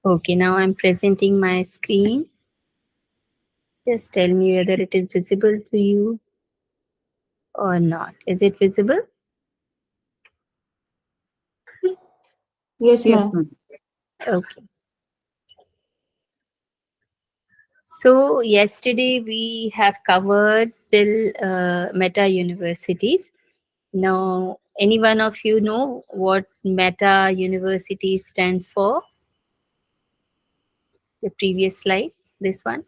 Okay, now I'm presenting my screen. Just tell me whether it is visible to you or not. Is it visible? Yes, Yes, ma'am. ma'am. Okay. So yesterday we have covered till meta universities. Now, any one of you know what meta university stands for? The previous slide, this one.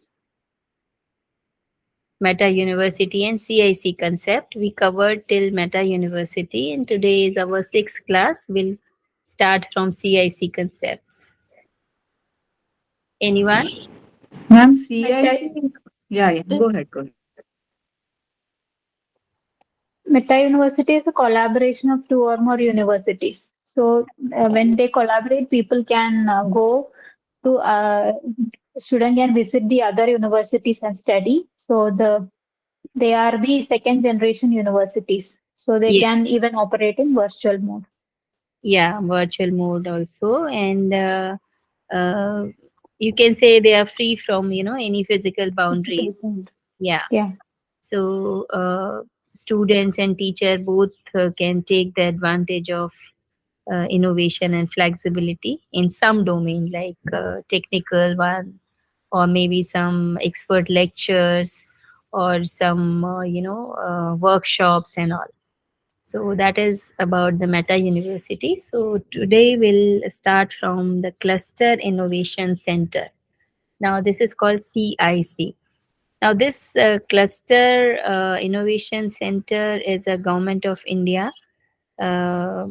Meta University and CIC Concept. We covered till Meta University, and today is our sixth class. We'll start from CIC Concepts. Anyone? Ma'am, Meta, CIC is, yeah, yeah. Go ahead, go ahead. Meta University is a collaboration of two or more universities. So when they collaborate, people can go to student can visit the other universities and study. So they are the second generation universities. So they Yeah. can even operate in virtual mode. Yeah, virtual mode also, and uh, you can say they are free from any physical Physical boundaries. mode. Yeah. Yeah. So students and teacher both can take the advantage of innovation and flexibility in some domain like technical one, or maybe some expert lectures, or some workshops and all. So that is about the meta university. So today we'll start from the cluster innovation center. Now this is called CIC. Now this cluster innovation center is a government of India uh,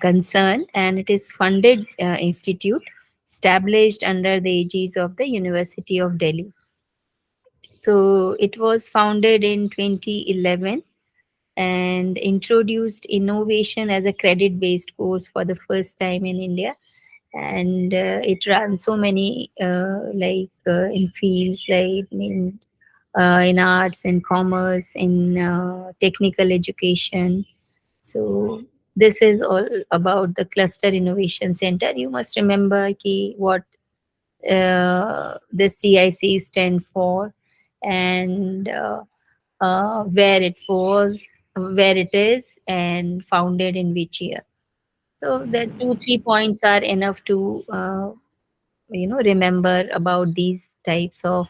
concern, and it is funded institute established under the aegis of the University of Delhi. So it was founded in 2011 and introduced innovation as a credit based course for the first time in India. And it runs so many in fields like in arts and commerce, in technical education. So this is all about the cluster innovation center. You must remember what the CIC stand for, and where it was, where it is, and founded in which year. So the 2 3 points are enough to remember about these types of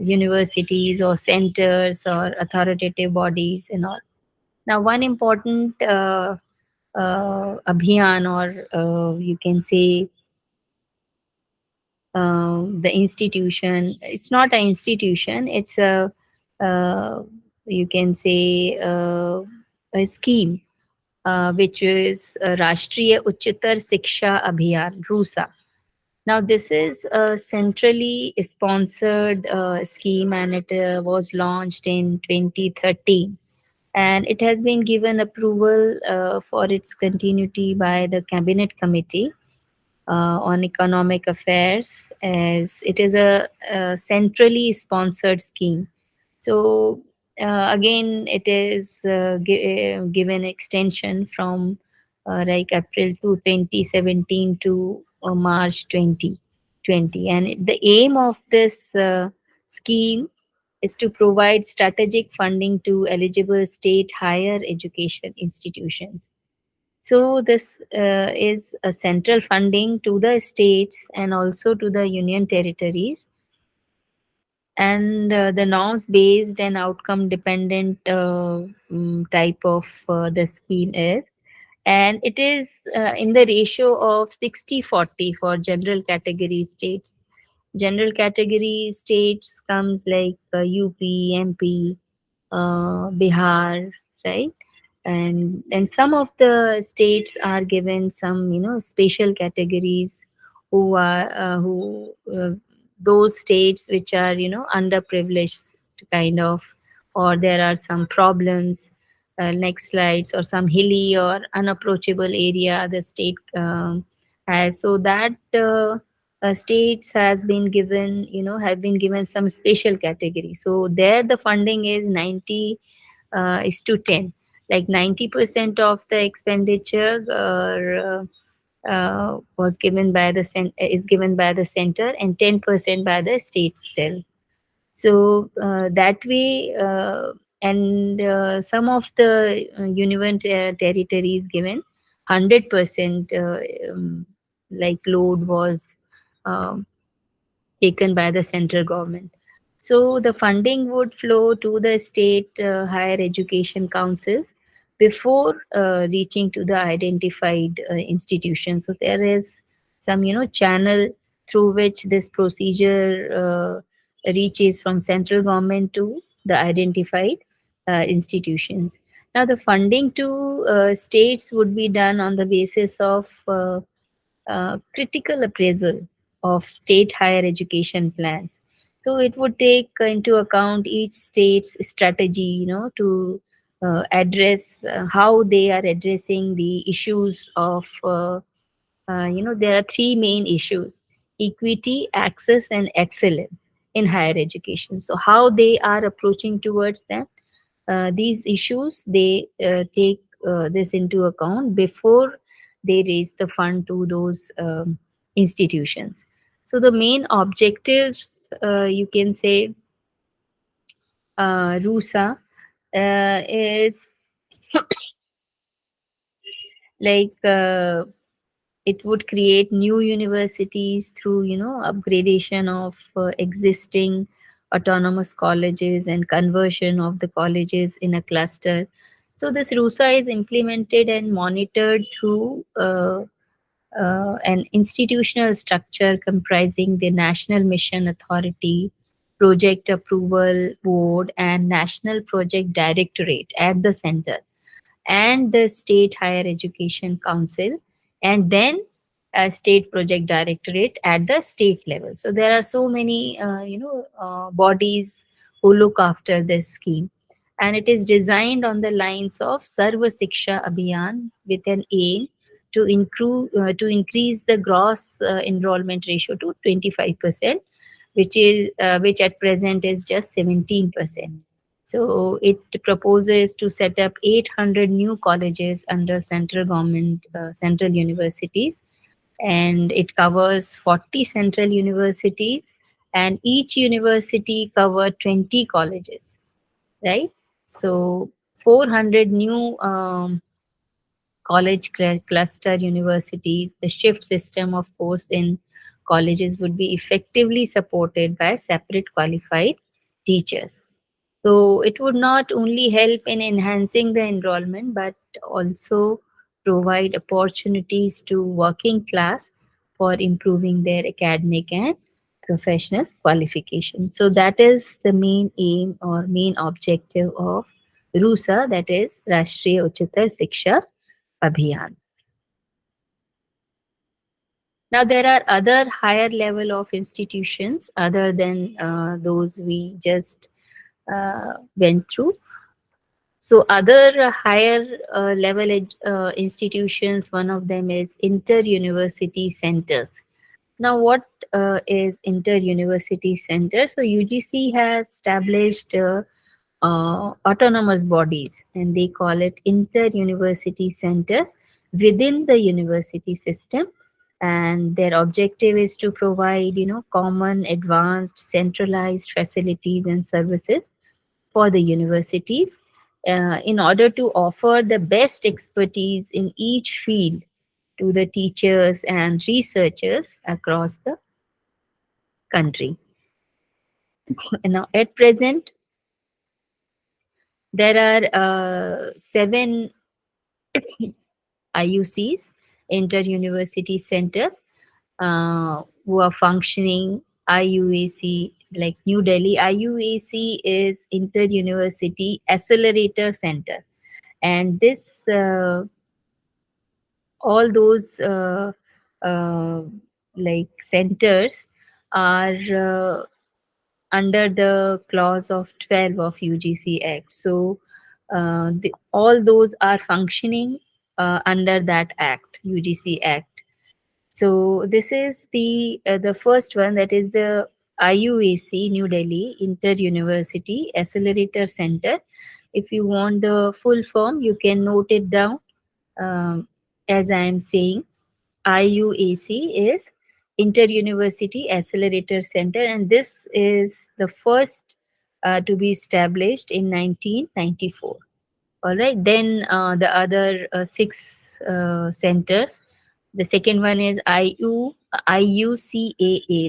universities or centers or authoritative bodies and all. Now, one important abhiyan, or you can say the institution. It's not an institution. It's a you can say a scheme which is Rashtriya Uchchatar Siksha Abhiyan (RUSA). Now, this is a centrally sponsored scheme, and it was launched in 2013. And it has been given approval for its continuity by the Cabinet Committee on Economic Affairs, as it is a centrally sponsored scheme. So, again, it is given extension from like April to 2017 to March 2020. And the aim of this scheme is to provide strategic funding to eligible state higher education institutions. So this is a central funding to the states and also to the union territories, and the norms based and outcome dependent type of the scheme is, and it is in the ratio of 60/40 for general category states. General category states comes like UP, MP, Bihar, right? And some of the states are given some special categories, who are those states which are underprivileged kind of, or there are some problems. Next slides, or some hilly or unapproachable area the state has, so that states has been given have been given some special category. So there the funding is 90 is to 10, like 90% of the expenditure was given by the is given by the center, and 10% by the state still. So that way, and some of the union territories given 100% like load was um, taken by the central government. So the funding would flow to the state higher education councils before reaching to the identified institution. So there is some, channel through which this procedure reaches from central government to the identified institutions. Now the funding to states would be done on the basis of critical appraisal of state higher education plans. So it would take into account each state's strategy, to address how they are addressing the issues of, there are three main issues: equity, access, and excellence in higher education. So how they are approaching towards them, these issues, they take this into account before they raise the fund to those institutions. So the main objectives, you can say, RUSA is like it would create new universities through, upgradation of existing autonomous colleges and conversion of the colleges in a cluster. So this RUSA is implemented and monitored through an institutional structure comprising the National Mission Authority, Project Approval Board, and National Project Directorate at the center, and the State Higher Education Council, and then a State Project Directorate at the state level. So there are so many, bodies who look after this scheme, and it is designed on the lines of Sarva Siksha Abhiyan with an aim to increase the gross enrollment ratio to 25%, which at present is just 17%. So it proposes to set up 800 new colleges under central government, central universities, and it covers 40 central universities, and each university cover 20 colleges, right? So 400 new cluster universities. The shift system, of course, in colleges would be effectively supported by separate qualified teachers. So it would not only help in enhancing the enrollment, but also provide opportunities to working class for improving their academic and professional qualification. So that is the main aim or main objective of RUSA, that is Rashtriya Uchitar Shiksha Abhiyan. Now there are other higher level of institutions other than those we just went through. So other higher level institutions, one of them is inter-university centers. Now what is inter-university center? So UGC has established autonomous bodies, and they call it inter-university centers within the university system, and their objective is to provide, common, advanced, centralized facilities and services for the universities in order to offer the best expertise in each field to the teachers and researchers across the country. And now, at present, there are 7 IUCs, inter-university centers, who are functioning. IUAC, like New Delhi, IUAC is Inter-University Accelerator Center, and this all those like centers are under the clause of 12 of UGC Act. So all those are functioning under that act, UGC Act. So this is the first one, that is the IUAC New Delhi Inter University Accelerator Center. If you want the full form, you can note it down as I am saying. IUAC is Inter-University Accelerator Center, and this is the first to be established in 1994. All right, then the other six centers. The second one is IUCAA,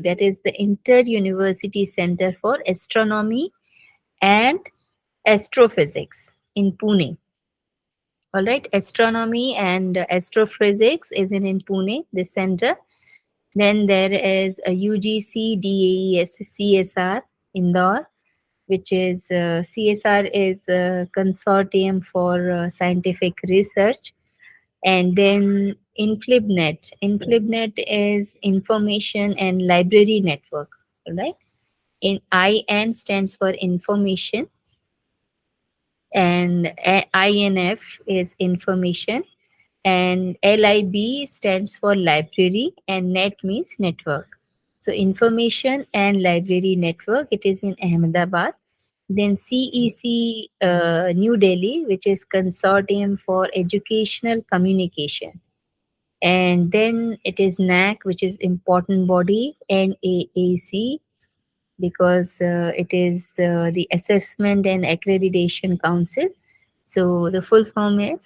that is the Inter-University Center for Astronomy and Astrophysics in Pune. All right, astronomy and astrophysics is in Pune, this center. Then there is a UGC DAES CSR Indore, which is CSR is a consortium for scientific research. And then Inflibnet is information and library network. All right. IN stands for information, and INF is information, and LIB stands for library, and net means network. So information and library network, it is in Ahmedabad. Then CEC New Delhi, which is Consortium for Educational Communication. And then it is NAC, which is important body, NAAC, because it is the Assessment and Accreditation Council. So the full form is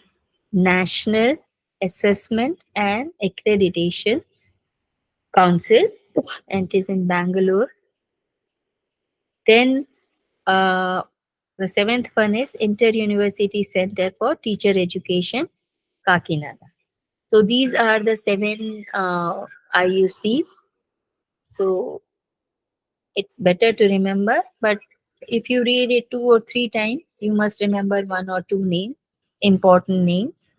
National Assessment and Accreditation Council, and it is in Bangalore. Then the seventh one is Inter-University Center for Teacher Education, Kakinada. So these are the seven IUCs. So it's better to remember, but if you read it two or three times, you must remember one or two names, important names.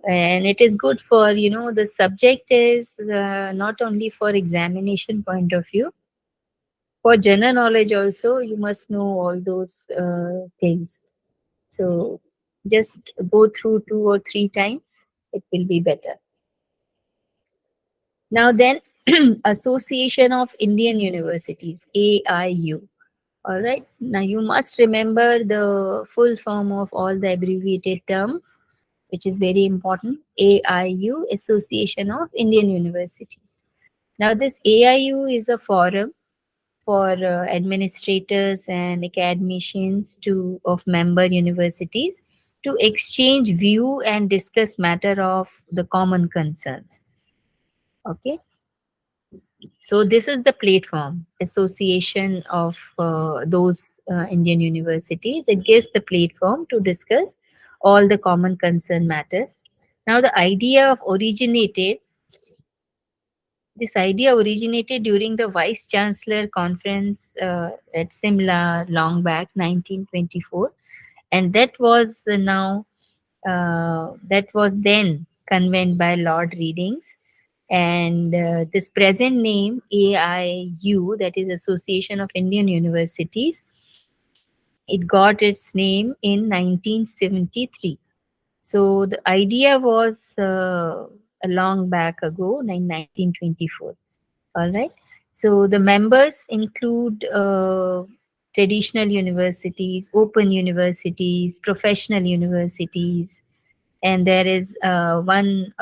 And it is good for, the subject is not only for examination point of view, for general knowledge also, you must know all those things. So just go through two or three times, it will be better. Now then, Association of Indian Universities, AIU. All right. Now you must remember the full form of all the abbreviated terms, which is very important. AIU, Association of Indian Universities. Now this AIU is a forum for administrators and academicians of member universities to exchange view and discuss matter of the common concerns. Okay. So this is the platform, association of those Indian universities. It gives the platform to discuss all the common concern matters. Now the idea of originated This idea originated during the Vice Chancellor Conference at Simla long back, 1924, and that was then convened by Lord Readings. And this present name, AIU, that is Association of Indian Universities, it got its name in 1973. So the idea was a long back ago, in 1924. All right. So the members include traditional universities, open universities, professional universities, and there is one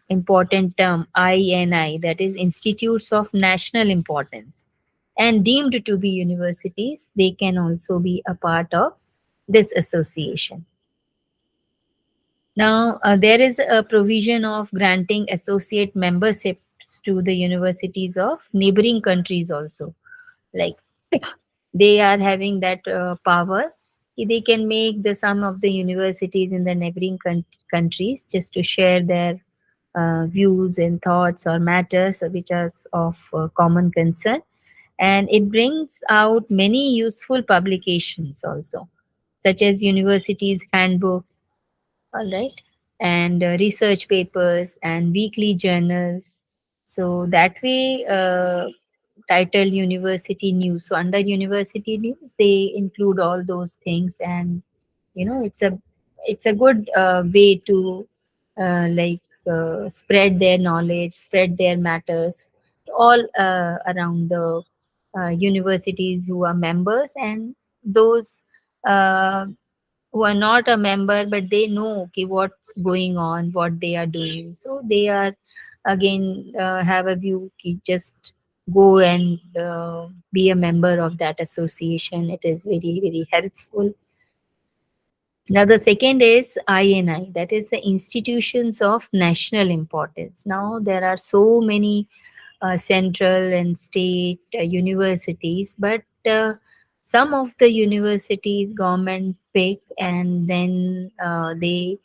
important term, INI, that is Institutes of National Importance, and deemed to be universities. They can also be a part of this association. Now, there is a provision of granting associate memberships to the universities of neighboring countries also. Like they are having that power. They can make the some of the universities in the neighboring countries just to share their views and thoughts or matters which are of common concern. And it brings out many useful publications also, such as Universities Handbook, all right, and research papers and weekly journals. So that way, titled University News. So under University News, they include all those things, and it's a good way to spread their knowledge, spread their matters all around the universities who are members, and those uh, who are not a member, but they know okay what's going on, what they are doing. So they are again have a view just go and be a member of that association. It is very very helpful. Now the second is INI, that is the institutions of national importance. Now there are so many central and state universities, but some of the universities government pick and then they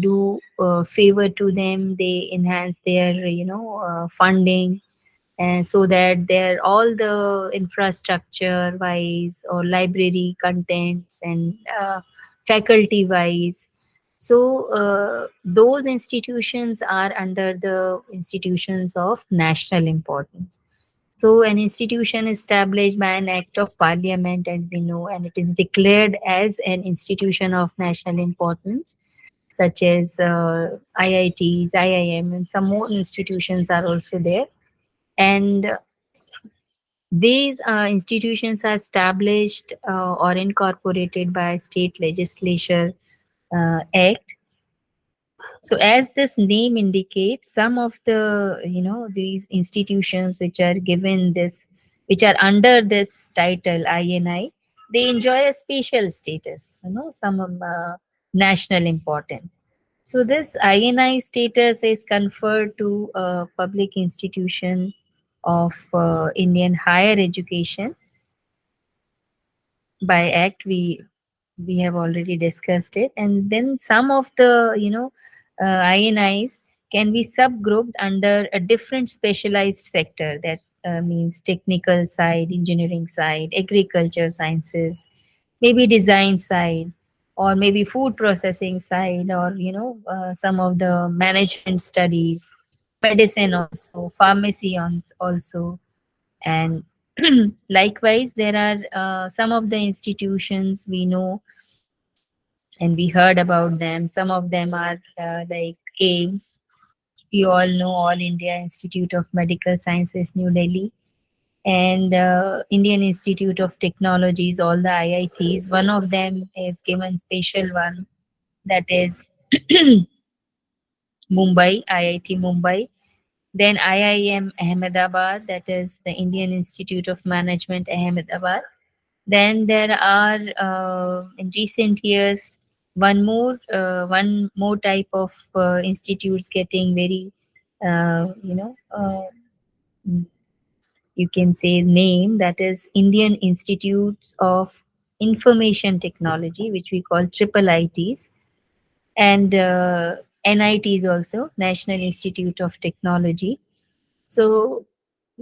do favor to them. They enhance their funding, and so that their all the infrastructure wise or library contents and faculty wise, so those institutions are under the institutions of national importance. So an institution established by an act of parliament, as we know, and it is declared as an institution of national importance, such as IITs, IIM, and some more institutions are also there. And these institutions are established or incorporated by state legislature act. So as this name indicates, some of the these institutions which are given this, which are under this title INI, they enjoy a special status, some of national importance. So this INI status is conferred to a public institution of Indian higher education by act. We have already discussed it, and then some of the INIs can be subgrouped under a different specialized sector. That means technical side, engineering side, agriculture sciences, maybe design side, or maybe food processing side, or some of the management studies, medicine also, pharmacy also. And likewise, there are some of the institutions we know and we heard about them. Some of them are like AIMS. We all know All India Institute of Medical Sciences, New Delhi, and Indian Institute of Technologies, all the IITs. One of them is given special one, that is Mumbai, IIT Mumbai. Then IIM Ahmedabad, that is the Indian Institute of Management Ahmedabad. Then there are in recent years one more type of institutes getting very you can say name, that is Indian Institutes of Information Technology, which we call triple ITs, and NITs also, National Institute of Technology. So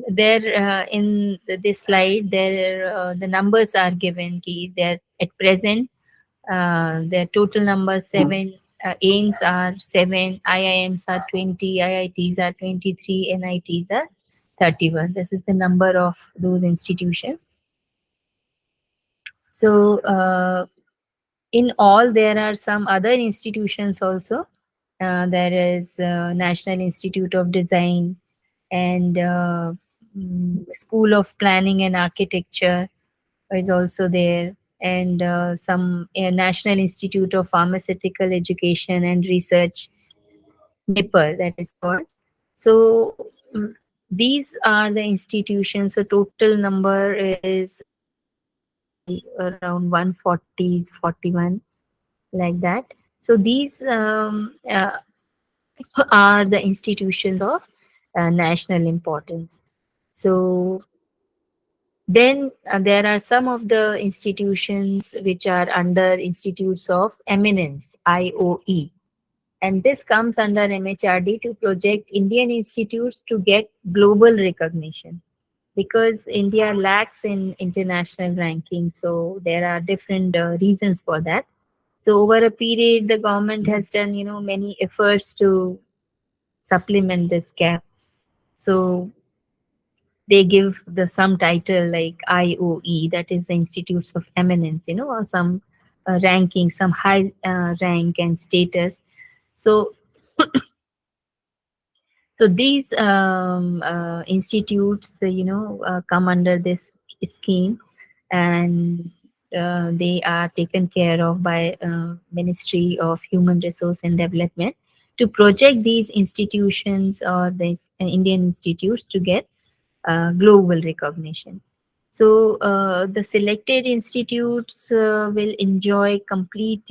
there in this slide, there the numbers are given. Ki there at present, their total number seven. AIMS are seven, IIMs are 20, IITs are 23, NITs are 31. This is the number of those institutions. So in all, there are some other institutions also. There is National Institute of Design and School of Planning and Architecture is also there, and some National Institute of Pharmaceutical Education and Research, NIPER, that is called. So these are the institutions. So total number is around 140, 41, like that. So these are the institutions of national importance. So then there are some of the institutions which are under Institutes of Eminence, IOE. And this comes under MHRD to project Indian institutes to get global recognition, because India lacks in international ranking. So there are different reasons for that. So over a period, the government has done, many efforts to supplement this gap. So they give the some title like IOE, that is the Institutes of Eminence, or some ranking, some high rank and status. So, so these institutes, come under this scheme, and they are taken care of by Ministry of Human Resource and Development to project these institutions or these Indian institutes to get global recognition. So the selected institutes will enjoy complete,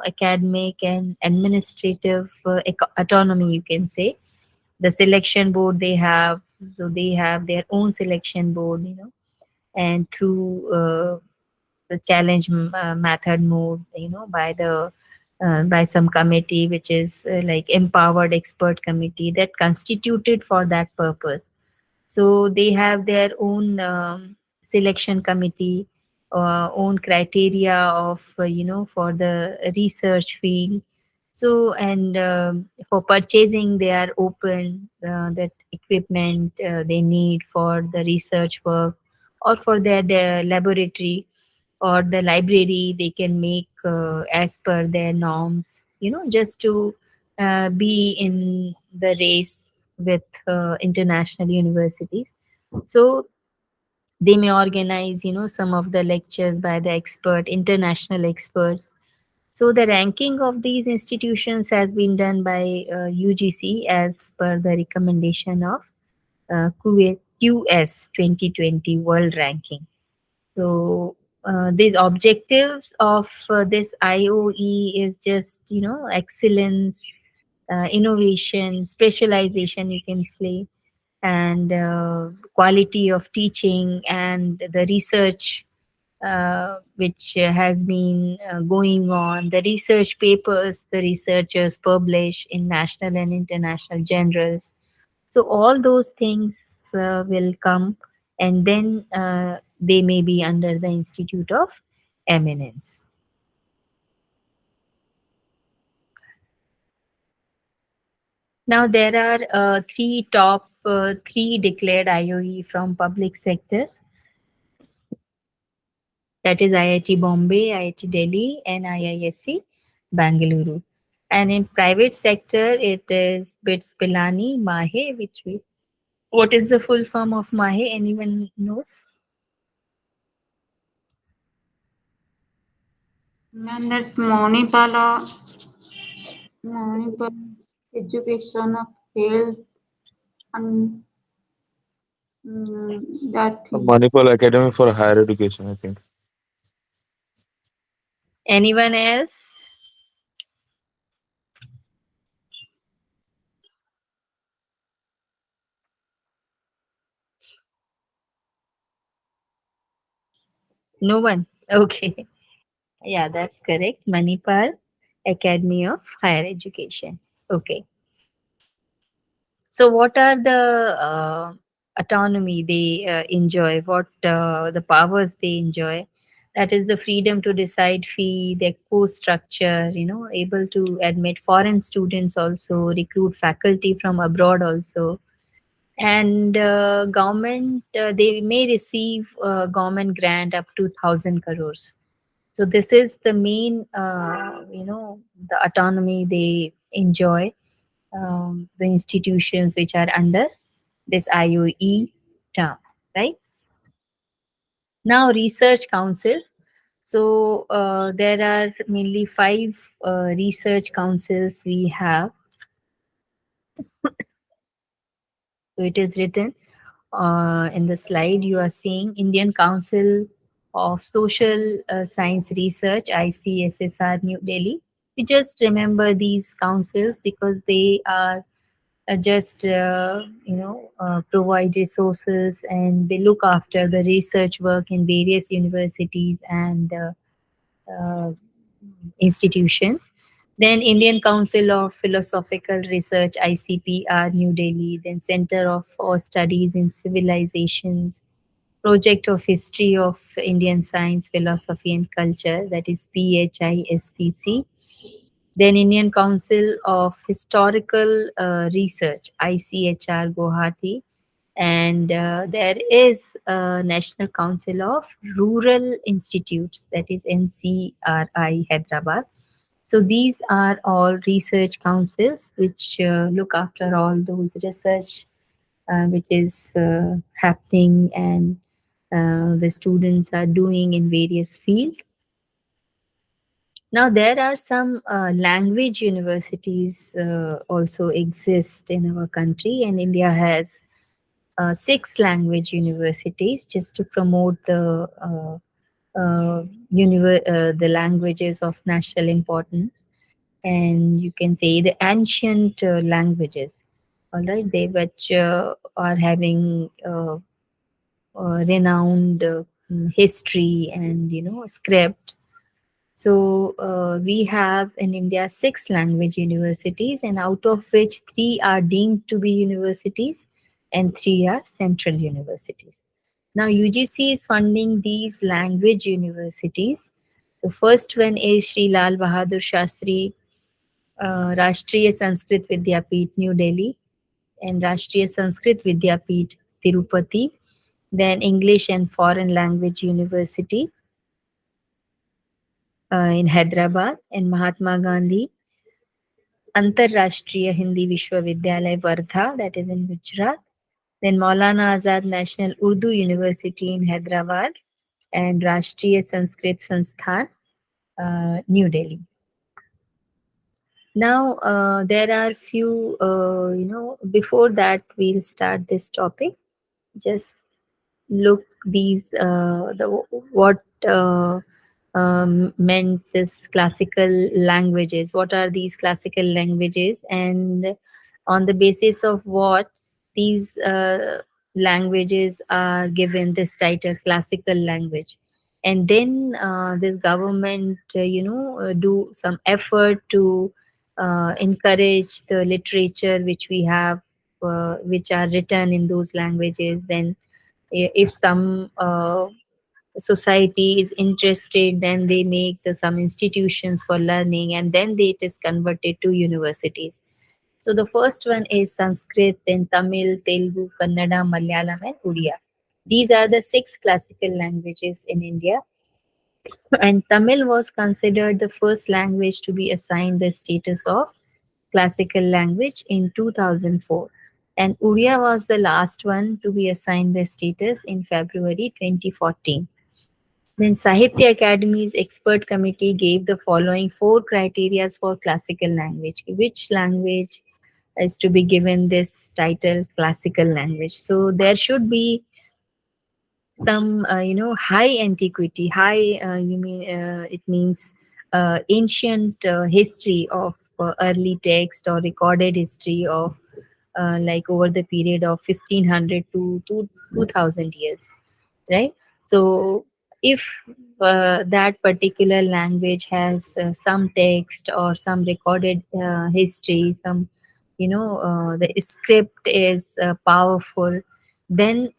academic and administrative autonomy. You can say the selection board they have, so they have their own selection board, and through the challenge method mode, by the by some committee which is like empowered expert committee that constituted for that purpose. So they have their own selection committee, own criteria of for the research field. So and for purchasing they are open that equipment they need for the research work or for their laboratory or the library they can make as per their norms, just to be in the race with international universities. So they may organize, some of the lectures by the expert, international experts. So the ranking of these institutions has been done by UGC as per the recommendation of QS 2020 World Ranking. So these objectives of this IOE is just excellence, innovation, specialization, you can say, and quality of teaching and the research which has been going on, the research papers the researchers publish in national and international journals. So all those things will come, and then they may be under the Institute of Eminence. Now there are three declared IOE from public sectors. That is IIT Bombay, IIT Delhi, and IISc Bangalore. And in private sector, it is BITS Pilani, Mahe, what is the full form of Mahe? Anyone knows? And that Manipal education of health and that thing. Manipal Academy for Higher Education, I think. Anyone else? No one. Okay. Yeah, that's correct. Manipal Academy of Higher Education. Okay. So, what are the autonomy they enjoy? What the powers they enjoy? That is the freedom to decide fee, their course structure. Able to admit foreign students also, recruit faculty from abroad also, and government they may receive government grant up to 1,000 crores. So this is the main, the autonomy they enjoy, the institutions which are under this IOE term, right? Now, research councils. So there are mainly five research councils we have. So it is written in the slide you are seeing Indian Council of Social Science Research, ICSSR, New Delhi. You just remember these councils because they are just provide resources and they look after the research work in various universities and uh, institutions. Then Indian Council of Philosophical Research, ICPR, New Delhi. Then Center of for Studies in Civilizations, Project of History of Indian Science, Philosophy and Culture, that is PHISPC. Then Indian Council of Historical Research, ICHR, Guwahati. And there is a National Council of Rural Institutes, that is NCRI, Hyderabad. So these are all research councils which look after all those research which is happening and the students are doing in various fields. Now, there are some language universities also exist in our country, and India has 6 language universities just to promote the languages of national importance, and you can say the ancient languages. All right, they which are having renowned history and script. So we have in India 6 language universities, and out of which 3 are deemed to be universities and 3 are central universities. Now UGC is funding these language universities. The first one is Sri Lal Bahadur Shastri Rashtriya Sanskrit Vidyapeeth, New Delhi, and Rashtriya Sanskrit Vidyapeeth, Tirupati. Then English and Foreign Language University in Hyderabad, and Mahatma Gandhi Antarrashtriya Hindi Vishwavidyalay, Wardha, that is in Gujarat. Then Maulana Azad National Urdu University in Hyderabad, and Rashtriya Sanskrit Sansthan, New Delhi. Now, there are few, before that we'll start this topic, just look these, what meant this classical languages. What are these classical languages, and on the basis of what these languages are given this title classical language. And then this government do some effort to encourage the literature which we have, which are written in those languages. Then if some society is interested, then they make some institutions for learning, and then it is converted to universities. So the first one is Sanskrit, then Tamil, Telugu, Kannada, Malayalam, and Odia. These are the 6 classical languages in India. And Tamil was considered the first language to be assigned the status of classical language in 2004. And Odia was the last one to be assigned the status in February 2014. Then Sahitya Academy's expert committee gave the following 4 criteria for classical language. Which language is to be given this title classical language? So there should be some high antiquity, high it means ancient history of early text or recorded history of like over the period of 1500 to 2000 years, right? So if that particular language has some text or some recorded history, some the script is powerful, then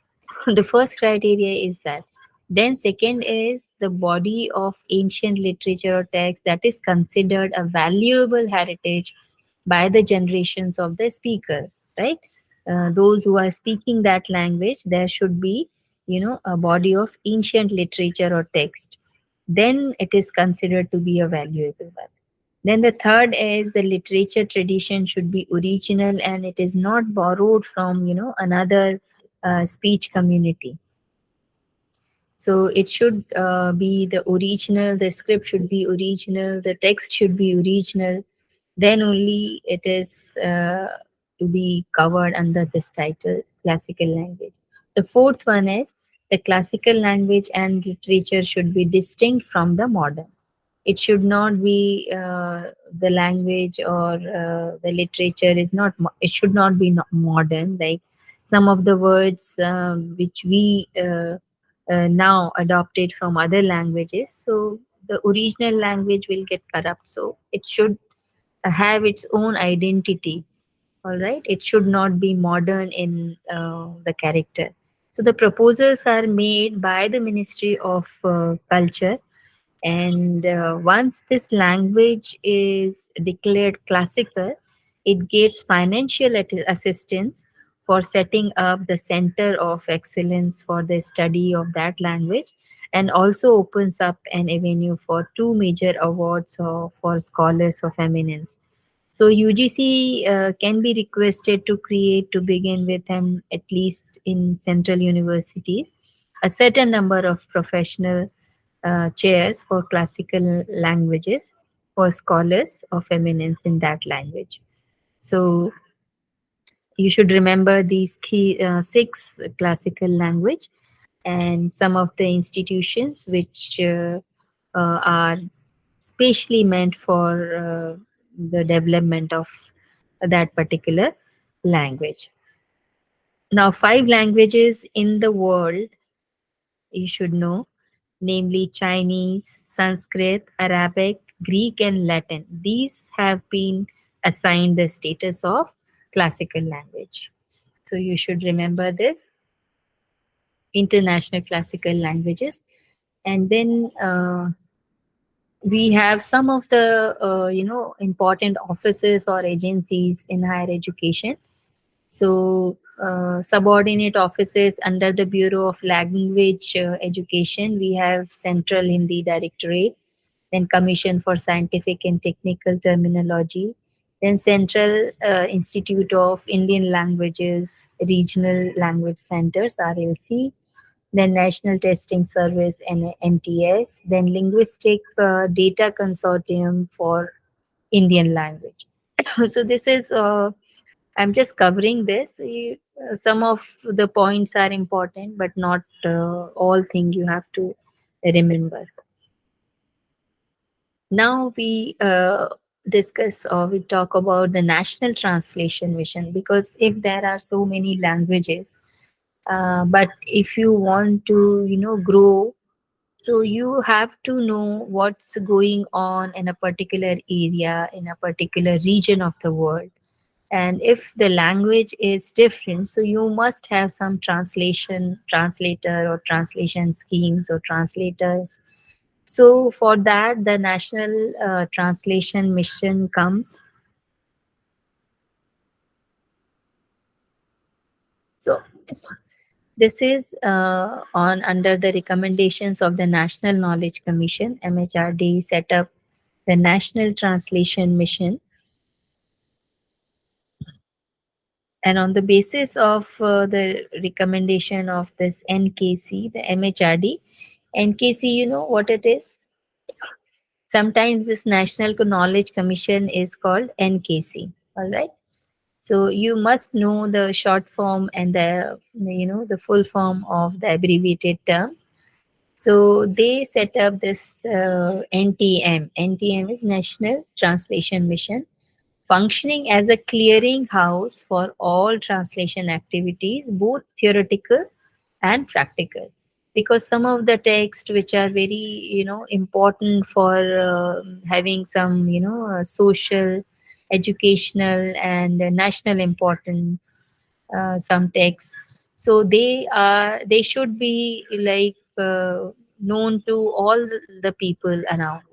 the first criteria is that. Then second is the body of ancient literature or text that is considered a valuable heritage by the generations of the speaker, right? Those who are speaking that language, there should be a body of ancient literature or text. Then it is considered to be a valuable one. Then the third is the literature tradition should be original and it is not borrowed from another speech community. So it should be the original, the script should be original, the text should be original. Then only it is to be covered under this title, classical language. The fourth one is the classical language and literature should be distinct from the modern. It should not be the language or the literature is not, it should not be modern. Like some of the words which we now adopted from other languages. So the original language will get corrupt. So it should have its own identity. All right, it should not be modern in the character. So the proposals are made by the Ministry of Culture, and once this language is declared classical, it gets financial assistance for setting up the center of excellence for the study of that language, and also opens up an avenue for 2 major awards for scholars of eminence. So UGC can be requested to create, to begin with, and at least in central universities, a certain number of professional chairs for classical languages. for scholars of eminence in that language. So you should remember these six classical language and some of the institutions which are specially meant for the development of that particular language. Now, five languages in the world you should know, namely Chinese, Sanskrit, Arabic, Greek, and Latin. These have been assigned the status of classical language. So you should remember this international classical languages. And then we have some of the important offices or agencies in higher education. So subordinate offices under the Bureau of Language Education, we have Central Hindi Directorate, then Commission for Scientific and Technical Terminology, then Central Institute of Indian Languages, Regional Language Centers, RLC, then National Testing Service and NTS, then Linguistic Data Consortium for Indian Language. So this is I'm just covering this. Some of the points are important, but not all thing you have to remember. Now we discuss or we talk about the National Translation Mission, because if there are so many languages, but if you want to grow, so you have to know what's going on in a particular area, in a particular region of the world. And if the language is different, so you must have some translator or translation schemes or translators. So for that, the National Translation Mission comes. So this is on under the recommendations of the National Knowledge Commission. MHRD set up the National Translation Mission, and on the basis of the recommendation of this NKC, the MHRD, NKC, you know what it is? Sometimes this National Knowledge Commission is called NKC. All right. So you must know the short form and the full form of the abbreviated terms. So they set up this NTM. NTM is National Translation Mission, functioning as a clearing house for all translation activities, both theoretical and practical. Because some of the texts which are very important for having some social, educational, and national importance, some texts, so they should be like known to all the people around,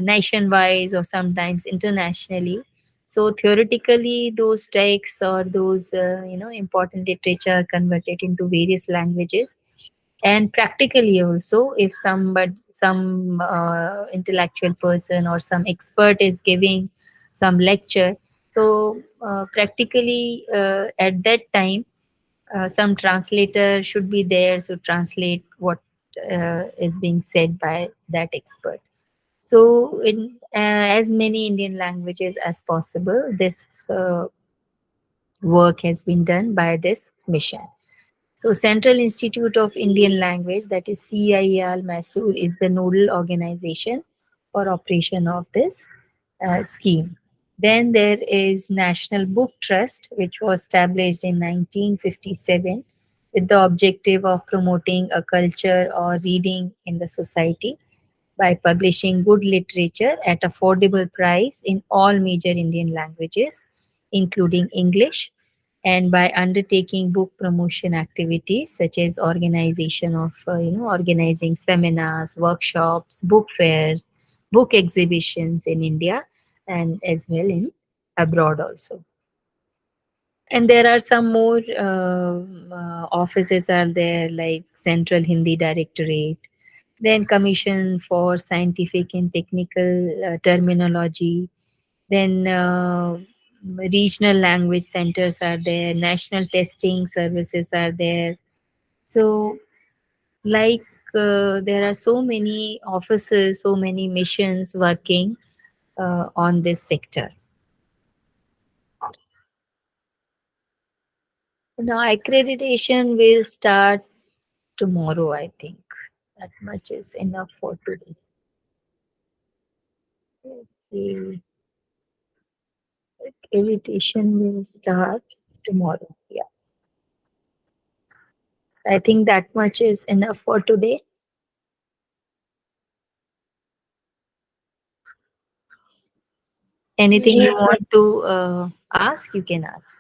nationwide or sometimes internationally. So theoretically, those texts or those important literature are converted into various languages, and practically also, if some intellectual person or some expert is giving some lecture, so practically at that time some translator should be there to translate what is being said by that expert. So in as many Indian languages as possible, this work has been done by this mission. So Central Institute of Indian Language, that is CIAL Mysore, is the nodal organization for operation of this scheme. Then there is National Book Trust, which was established in 1957 with the objective of promoting a culture or reading in the society by publishing good literature at affordable price in all major Indian languages, including English, and by undertaking book promotion activities such as organization of organizing seminars, workshops, book fairs, book exhibitions in India and as well in abroad also. And there are some more offices are there, like Central Hindi Directorate, then Commission for Scientific and Technical Terminology, then regional language centers are there, national testing services are there. So there are so many offices, so many missions working on this sector. Now, accreditation will start tomorrow, I think. That much is enough for today. Okay. Accreditation will start tomorrow. Yeah. I think that much is enough for today. Anything you want to ask, you can ask.